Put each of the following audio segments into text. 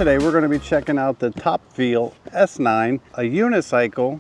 Today we're going to be checking out the Topfeel S9, a unicycle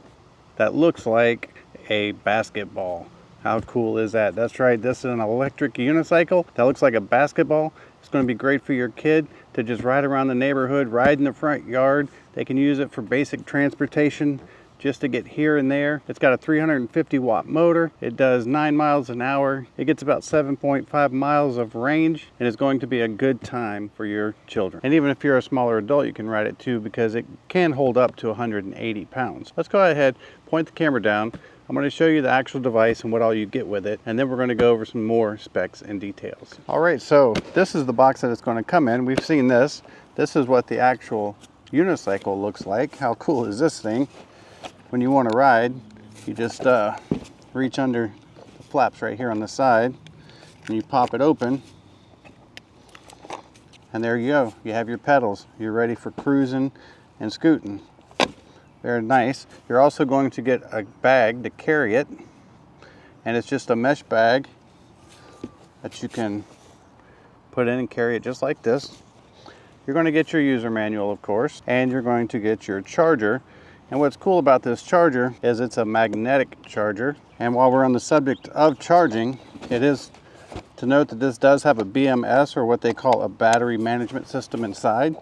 that looks like a basketball. How cool is that? That's right, this is an electric unicycle that looks like a basketball. It's going to be great for your kid to just ride around the neighborhood, ride in the front yard. They can use it for basic transportation, just to get here and there. It's got a 350 watt motor. It does 9 miles an hour. It gets about 7.5 miles of range, and it's going to be a good time for your children. And even if you're a smaller adult, you can ride it too, because it can hold up to 180 pounds. Let's go ahead, point the camera down. I'm going to show you the actual device and what all you get with it, and then we're going to go over some more specs and details. All right, so this is the box that it's going to come in. We've seen this. This is what the actual unicycle looks like. How cool is this thing? When you want to ride, you just reach under the flaps right here on the side, and you pop it open, and there you go. You have your pedals. You're ready for cruising and scooting. Very nice. You're also going to get a bag to carry it, and it's just a mesh bag that you can put in and carry it just like this. You're going to get your user manual, of course, and you're going to get your charger. And what's cool about this charger is it's a magnetic charger. And while we're on the subject of charging, it is to note that this does have a BMS, or what they call a battery management system inside.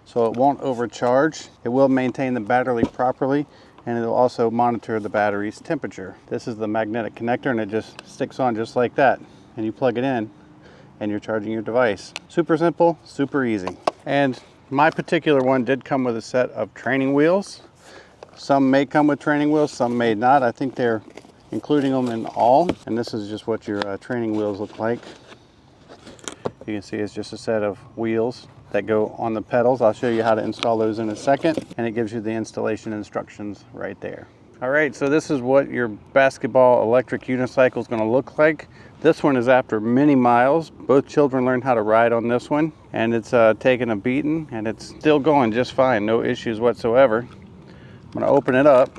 So it won't overcharge. It will maintain the battery properly, and it'll also monitor the battery's temperature. This is the magnetic connector, and it just sticks on just like that. And you plug it in and you're charging your device. Super simple, super easy. And my particular one did come with a set of training wheels. Some may come with training wheels, some may not. I think they're including them in all. And this is just what your training wheels look like. You can see it's just a set of wheels that go on the pedals. I'll show you how to install those in a second. And it gives you the installation instructions right there. All right, so this is what your basketball electric unicycle is going to look like. This one is after many miles. Both children learned how to ride on this one. And it's taken a beating, and it's still going just fine. No issues whatsoever. I'm going to open it up.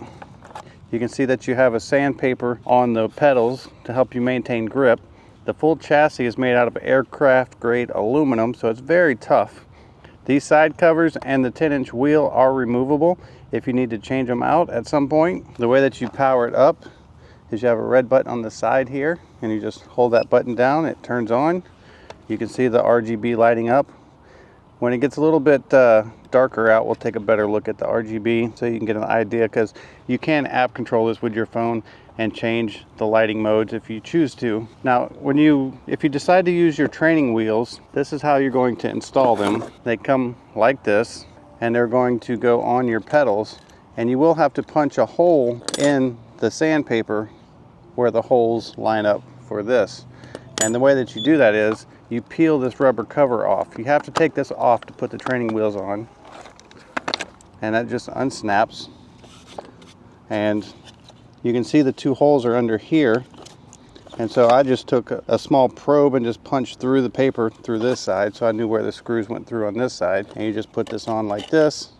You can see that you have a sandpaper on the pedals to help you maintain grip. The full chassis is made out of aircraft grade aluminum, so it's very tough. These side covers and the 10-inch wheel are removable if you need to change them out at some point. The way that you power it up is you have a red button on the side here, and you just hold that button down, it turns on. You can see the RGB lighting up. When it gets a little bit darker out, we'll take a better look at the RGB so you can get an idea, because you can app control this with your phone and change the lighting modes if you choose to. Now, if you decide to use your training wheels, this is how you're going to install them. They come like this, and they're going to go on your pedals, and you will have to punch a hole in the sandpaper where the holes line up for this. And the way that you do that is you peel this rubber cover off. You have to take this off to put the training wheels on, and that just unsnaps. And you can see the two holes are under here, and so I just took a small probe and just punched through the paper through this side, so I knew where the screws went through on this side. And you just put this on like this,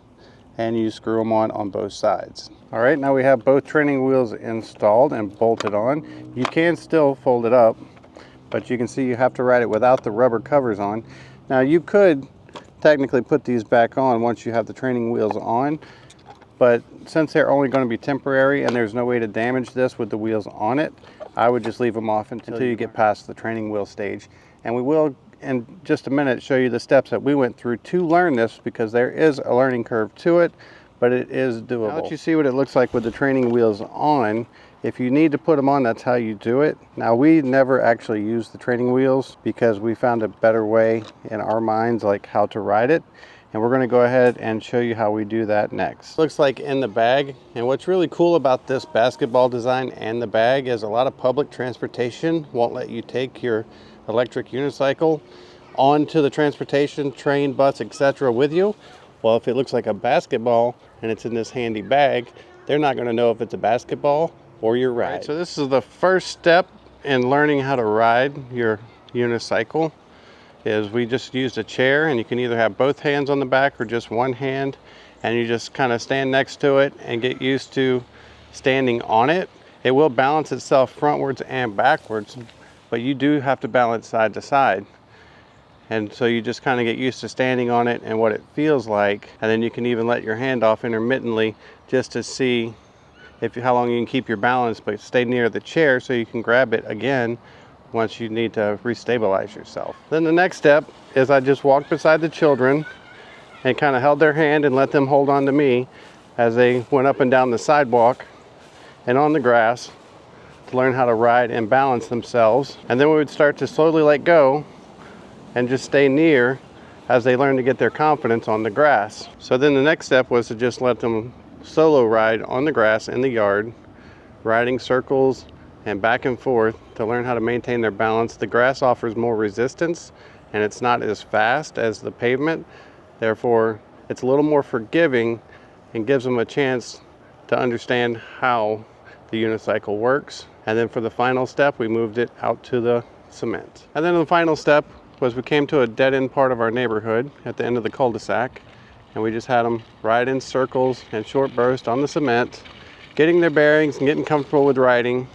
and you screw them on both sides. All right, now we have both training wheels installed and bolted on. You can still fold it up, but you can see you have to ride it without the rubber covers on. Now, you could technically put these back on once you have the training wheels on, but since they're only going to be temporary and there's no way to damage this with the wheels on it, I would just leave them off until you get past the training wheel stage. And we will, in just a minute, show you the steps that we went through to learn this, because there is a learning curve to it, but it is doable. Now that you see what it looks like with the training wheels on, if you need to put them on, that's how you do it. Now, we never actually used the training wheels because we found a better way in our minds, like how to ride it. And we're going to go ahead and show you how we do that next. Looks like in the bag. And what's really cool about this basketball design and the bag is a lot of public transportation won't let you take your electric unicycle onto the transportation, train, bus, etc. with you. Well, if it looks like a basketball and it's in this handy bag, they're not going to know if it's a basketball or your ride. Right, so this is the first step in learning how to ride your unicycle. Is we just used a chair, and you can either have both hands on the back or just one hand, and you just kind of stand next to it and get used to standing on it. It will balance itself frontwards and backwards, but you do have to balance side to side. And so you just kind of get used to standing on it and what it feels like. And then you can even let your hand off intermittently just to see how long you can keep your balance, but stay near the chair so you can grab it again once you need to restabilize yourself. Then the next step is I just walked beside the children and kind of held their hand and let them hold on to me as they went up and down the sidewalk and on the grass to learn how to ride and balance themselves. And then we would start to slowly let go and just stay near as they learn to get their confidence on the grass. So then the next step was to just let them solo ride on the grass in the yard, riding circles and back and forth to learn how to maintain their balance. The grass offers more resistance and it's not as fast as the pavement. Therefore, it's a little more forgiving and gives them a chance to understand how the unicycle works. And then for the final step, we moved it out to the cement. And then the final step was we came to a dead-end part of our neighborhood at the end of the cul-de-sac, and we just had them ride in circles and short bursts on the cement, getting their bearings and getting comfortable with riding.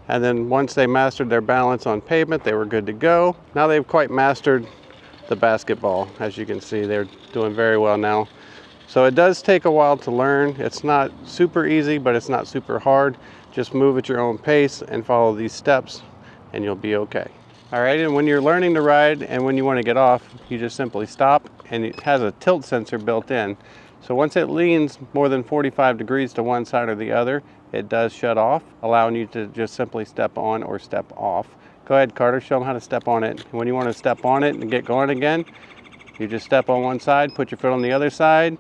And then once they mastered their balance on pavement, they were good to go. Now they've quite mastered the basketball. As you can see, they're doing very well now. So it does take a while to learn. It's not super easy, but it's not super hard. Just move at your own pace and follow these steps and you'll be okay. All right, and when you're learning to ride and when you want to get off, you just simply stop, and it has a tilt sensor built in. So once it leans more than 45 degrees to one side or the other, it does shut off, allowing you to just simply step on or step off. Go ahead, Carter, show them how to step on it. When you want to step on it and get going again, you just step on one side, put your foot on the other side,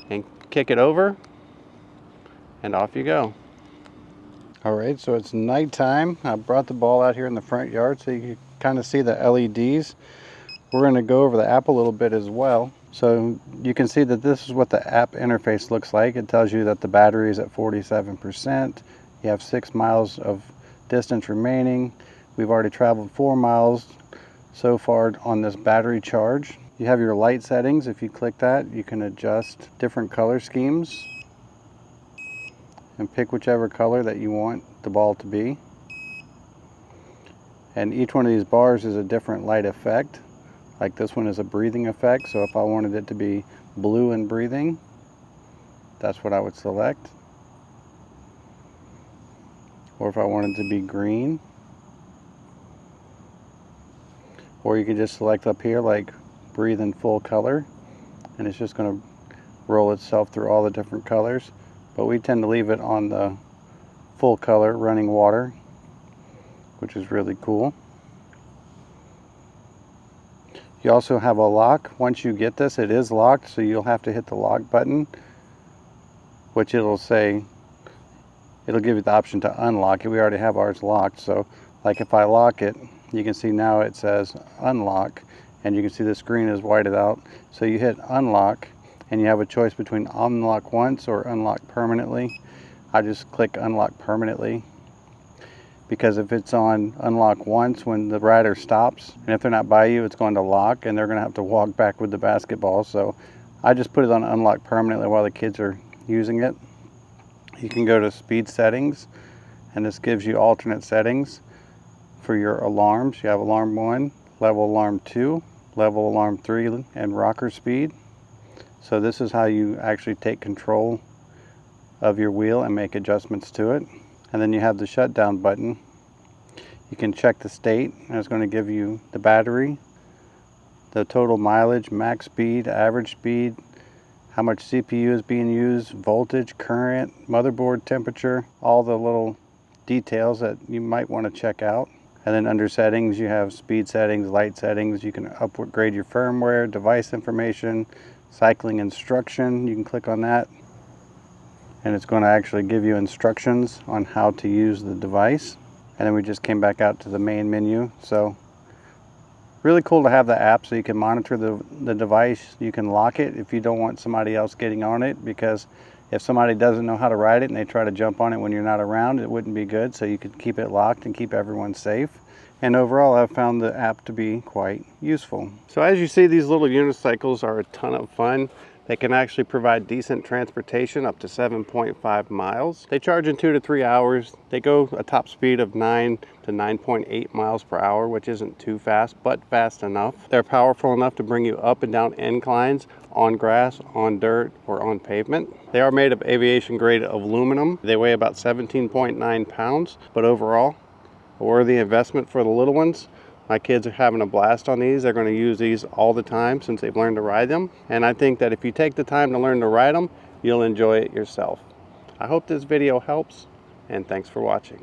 and kick it over, and off you go. All right, so it's nighttime. I brought the ball out here in the front yard so you can kind of see the LEDs. We're going to go over the app a little bit as well. So you can see that this is what the app interface looks like. It tells you that the battery is at 47%. You have 6 miles of distance remaining. We've already traveled 4 miles so far on this battery charge. You have your light settings. If you click that, you can adjust different color schemes and pick whichever color that you want the ball to be. And each one of these bars is a different light effect. Like this one is a breathing effect, so if I wanted it to be blue and breathing, that's what I would select. Or if I wanted to be green. Or you could just select up here like breathe in full color, and it's just going to roll itself through all the different colors. But we tend to leave it on the full color running water, which is really cool. You also have a lock. Once you get this, it is locked, so you'll have to hit the lock button, which it'll give you the option to unlock it. We already have ours locked, so like if I lock it, you can see now it says unlock, and you can see the screen is whited out. So you hit unlock, and you have a choice between unlock once or unlock permanently. I just click unlock permanently, because if it's on unlock once when the rider stops, and if they're not by you, it's going to lock and they're going to have to walk back with the basketball. So I just put it on unlock permanently while the kids are using it. You can go to speed settings, and this gives you alternate settings for your alarms. You have alarm 1, level alarm 2, level alarm 3, and rocker speed. So this is how you actually take control of your wheel and make adjustments to it. And then you have the shutdown button. You can check the state, and it's going to give you the battery, the total mileage, max speed, average speed, how much CPU is being used, voltage, current, motherboard temperature, all the little details that you might want to check out. And then under settings, you have speed settings, light settings. You can upgrade your firmware, device information, cycling instruction. You can click on that, and it's going to actually give you instructions on how to use the device. And then we just came back out to the main menu. So really cool to have the app so you can monitor the device. You can lock it if you don't want somebody else getting on it, because if somebody doesn't know how to ride it and they try to jump on it when you're not around, it wouldn't be good. So you could keep it locked and keep everyone safe. And overall, I've found the app to be quite useful. So as you see, these little unicycles are a ton of fun. They can actually provide decent transportation up to 7.5 miles. They charge in 2 to 3 hours. They go a top speed of 9 to 9.8 miles per hour, which isn't too fast, but fast enough. They're powerful enough to bring you up and down inclines, on grass, on dirt, or on pavement. They are made of aviation grade aluminum. They weigh about 17.9 pounds, but overall, a worthy investment for the little ones. My kids are having a blast on these. They're going to use these all the time since they've learned to ride them. And I think that if you take the time to learn to ride them, you'll enjoy it yourself. I hope this video helps, and thanks for watching.